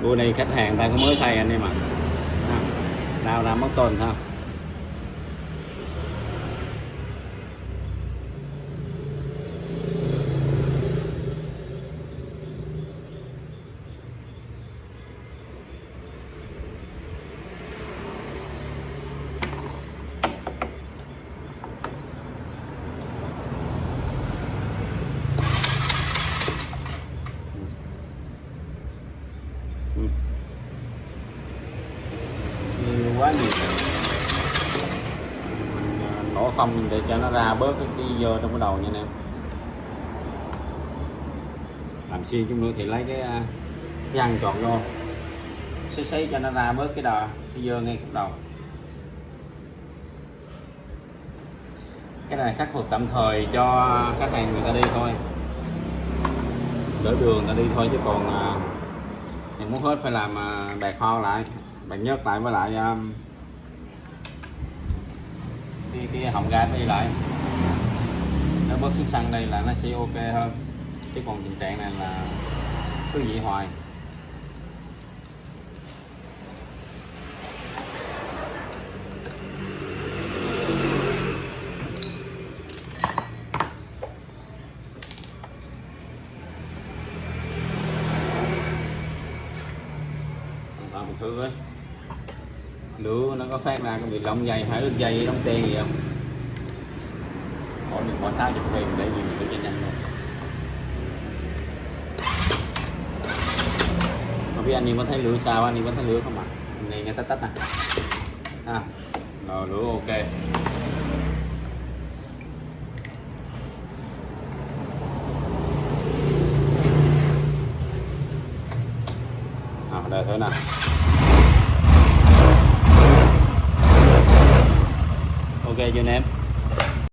Bua này khách hàng ta có mới thay anh em ạ. Đào ra mất tuần thôi. Quá nhiều, nổ không để cho nó ra bớt cái dơ trong cái đầu nha anh em. Làm xuyên chút nữa thì lấy cái răng chọn vô sấy cho nó ra bớt cái dơ ngay cái đầu. Cái này khắc phục tạm thời cho khách hàng người ta đi thôi, đỡ đường người ta đi thôi, chứ còn mình muốn hết phải làm bạc kho lại, bạc nhớt lại, với lại cái họng ga đi lại, nó bớt sức xăng đây là nó sẽ ok hơn, chứ còn tình trạng này là cứ vậy hoài. Mình thử với lửa nó có phát ra cái bị lông dây hay đứt dây đóng ten gì không, khỏi 60 nghìn để gì mình cho nhanh luôn. Không biết anh em có thấy lửa sao, anh em có thấy lửa không ạ? Này nghe tách nè, rồi lửa ok. Đây thử nè. Ok chưa anh em?